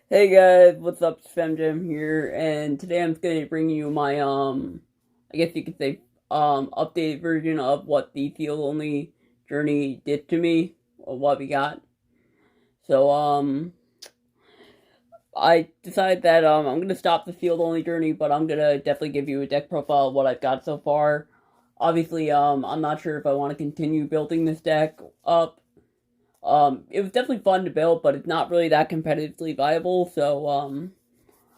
Hey guys, what's up? Jam here, and today I'm going to bring you my I guess you could say updated version of what the field only journey did to me, or what we got. So I decided that I'm gonna stop the field only journey, but I'm gonna definitely give you a deck profile of what I've got so far. Obviously, I'm not sure if I want to continue building this deck up. It was definitely fun to build, but it's not really that competitively viable. So I'm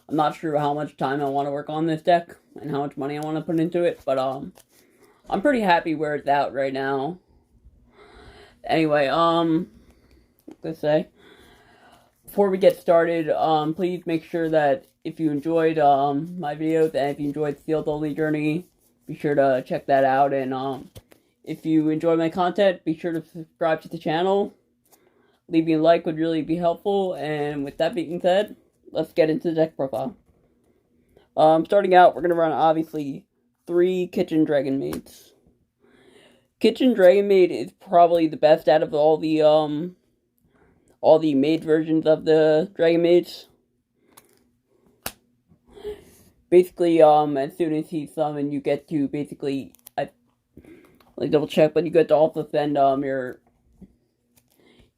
not sure how much time I want to work on this deck and how much money I want to put into it, but I'm pretty happy where it's at right now. Anyway, let's say before we get started, please make sure that if you enjoyed my videos and if you enjoyed the Field Only Journey, be sure to check that out. And if you enjoy my content, be sure to subscribe to the channel. Leaving a like would really be helpful. And with that being said, let's get into the deck profile. Starting out, we're gonna run obviously 3 Kitchen Dragon Maids. Kitchen Dragon Maid is probably the best out of all the maid versions of the Dragon Maids. Basically, as soon as he's summoned, you get to basically, like double check, but you get to also send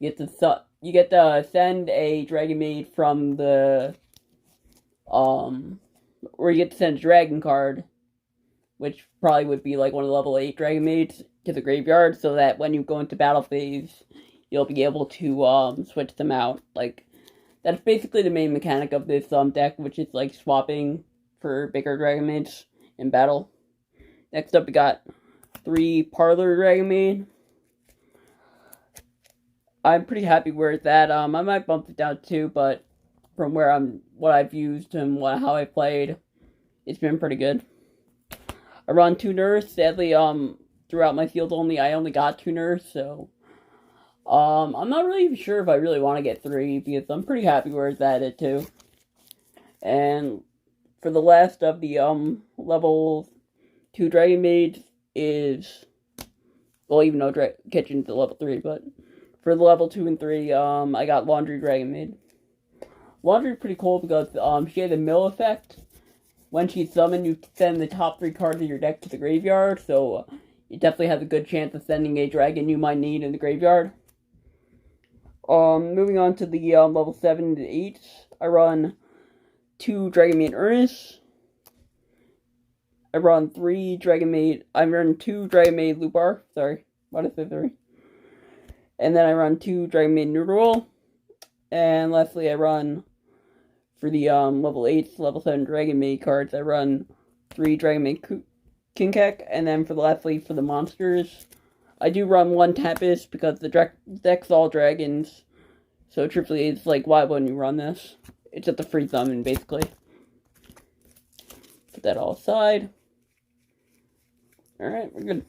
you get to send a Dragon Maid from the or you get to send a Dragon card, which probably would be like one of the level 8 Dragon Maids, to the graveyard, so that when you go into battle phase, you'll be able to switch them out. Like, that's basically the main mechanic of this deck, which is like swapping for bigger Dragon Maids in battle. Next up, we got 3 Parlor Dragon Maid. I'm pretty happy where it's at. I might bump it down too, but from what I've used and how I played, it's been pretty good. I run 2 Nurse. Sadly, throughout my field I only got 2 Nurse, so I'm not really sure if I really want to get 3, because I'm pretty happy where it's at too. And for the last of the level 2 Dragon Maids is, well, even though Kitchen's a level 3, but for the level 2 and 3, I got Laundry Dragon Maid. Laundry is pretty cool because she has a mill effect. When she's summoned, you send the top 3 cards of your deck to the graveyard, so you definitely have a good chance of sending a dragon you might need in the graveyard. Moving on to the level 7 to 8, I run 2 Dragon Maid Ernest. I run 2 Dragon Maid Lubar. Sorry, what is it, 3? And then I run 2 Dragon Maid Noodle. And lastly, I run, for the level 8, level 7 Dragon Maid cards, I run 3 Dragon Maid Kinkek. And then for the monsters, I do run 1 Tempest because the deck's all dragons. So truthfully, it's like, why wouldn't you run this? It's just a free summon, basically. Put that all aside. Alright, we're good.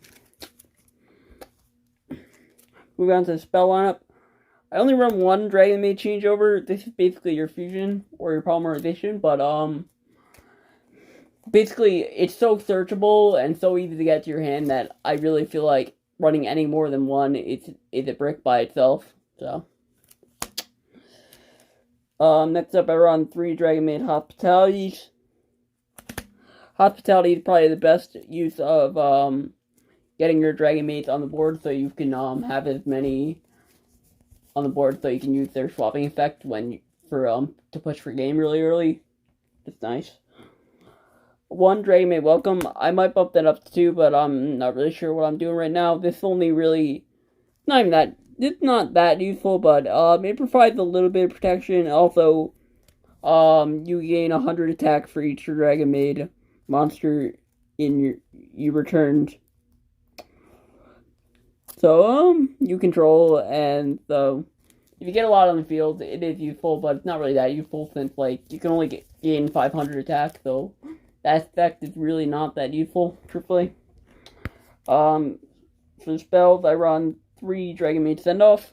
Moving on to the spell lineup. I only run 1 Dragon Maid changeover. This is basically your fusion or your polymerization, but basically it's so searchable and so easy to get to your hand that I really feel like running any more than 1 is a brick by itself. So next up, I run 3 Dragon Maid Hospitalities. Hospitality is probably the best use of getting your Dragon Maids on the board, so you can have as many on the board so you can use their swapping effect to push for game really early. It's nice. 1 Dragon Maid Welcome. I might bump that up to 2, but I'm not really sure what I'm doing right now. This only really it's not that useful, but it provides a little bit of protection. Also, you gain 100 attack for each Dragon Maid monster you returned. So you control, and so if you get a lot on the field, it is useful, but it's not really that useful since like you can only gain 500 attack, so that effect is really not that useful, truthfully. For the spells, I run 3 Dragon Maid Sendoff.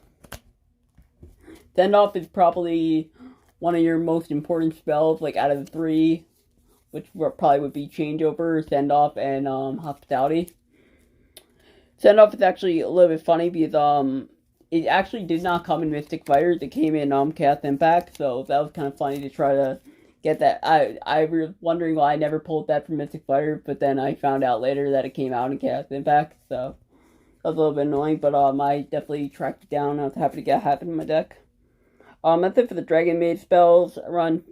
Sendoff is probably one of your most important spells, like out of the 3, which probably would be Changeover, Sendoff, and Hospitality. Sendoff is actually a little bit funny because it actually did not come in Mystic Fighters. It came in Chaos Impact, so that was kind of funny to try to get that. I was wondering why I never pulled that from Mystic Fighter, but then I found out later that it came out in Chaos Impact, so that was a little bit annoying, but I definitely tracked it down. I was happy to get half in my deck. That's it for the Dragon Maid spells. I run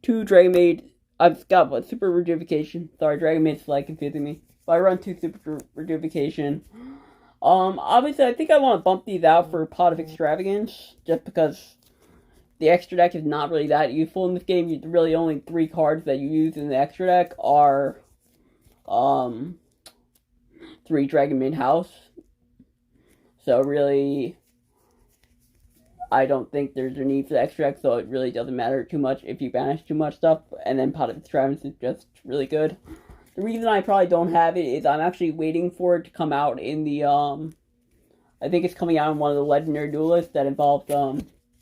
2 Dragon Maid. I've got what, Super Rejuvication. Sorry, Dragon Maid's like confusing me. But I run 2 Super Rejuvication. Obviously, I think I want to bump these out for Pot of Extravagance, just because the extra deck is not really that useful in this game. Really, only 3 cards that you use in the extra deck are, 3 Dragon Maid House. So really, I don't think there's a need for the extra deck, so it really doesn't matter too much if you banish too much stuff, and then Pot of Extravagance is just really good. The reason I probably don't have it is I'm actually waiting for it to come out in the, I think it's coming out in one of the Legendary Duelists that involves,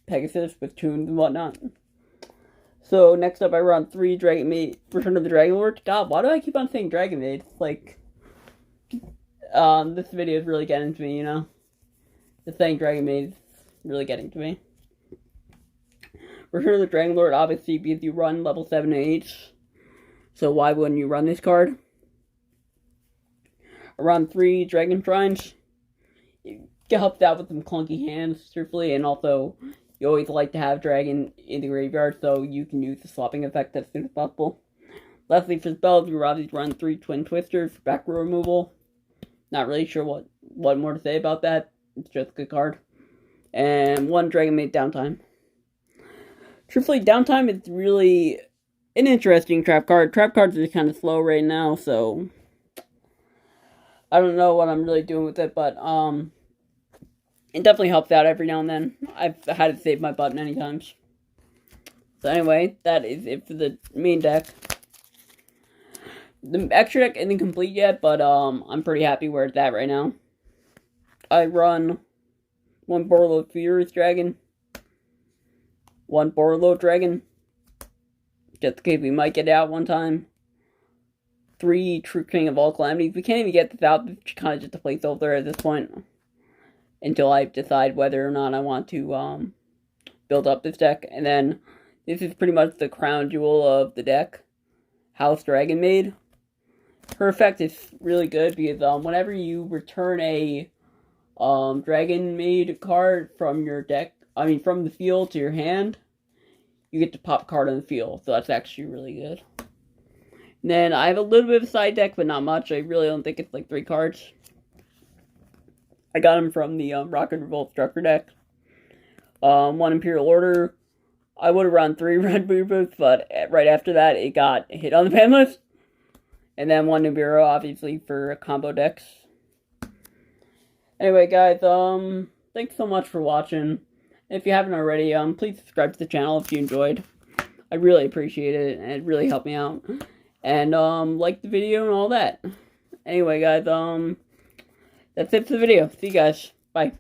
Pegasus with tunes and whatnot. So, next up I run 3 Dragon Maid, Return of the Dragon Lord. God, why do I keep on saying Dragon Maid? Like, this video is really getting to me, you know? Just saying Dragon Maid is really getting to me. Return of the Dragon Lord, obviously, because you run level 7 and 8. So why wouldn't you run this card? I run 3 Dragon Shrines. It helps out with some clunky hands, truthfully, and also you always like to have Dragon in the graveyard, so you can use the swapping effect as soon as possible. Lastly, for spells, we obviously run 3 Twin Twisters for back row removal. Not really sure what more to say about that. It's just a good card. And 1 Dragon Maid Downtime. Truthfully, Downtime is really an interesting trap card. Trap cards are kind of slow right now, so I don't know what I'm really doing with it, but it definitely helps out every now and then. I've had to save my butt many times. So anyway, that is it for the main deck. The extra deck isn't complete yet, but I'm pretty happy where it's at right now. I run 1 Borlo Furious Dragon, 1 Borlo Dragon, just in case we might get it out one time. 3 True King of All Calamities. We can't even get this out. It's kind of just a placeholder at this point. Until I decide whether or not I want to build up this deck. And then, this is pretty much the crown jewel of the deck. House Dragon Maid. Her effect is really good because whenever you return a Dragon Maid card from your deck, from the field to your hand, you get to pop a card on the field, so that's actually really good. And then I have a little bit of a side deck, but not much. I really don't think it's like 3 cards. I got them from the Rocket Revolt Structure deck. 1 Imperial Order. I would have run 3 Red Boots, but right after that, it got hit on the ban list. And then 1 Nibiru, obviously, for combo decks. Anyway, guys, thanks so much for watching. If you haven't already, please subscribe to the channel if you enjoyed. I really appreciate it, and it really helped me out. And, like the video and all that. Anyway, guys, that's it for the video. See you guys. Bye.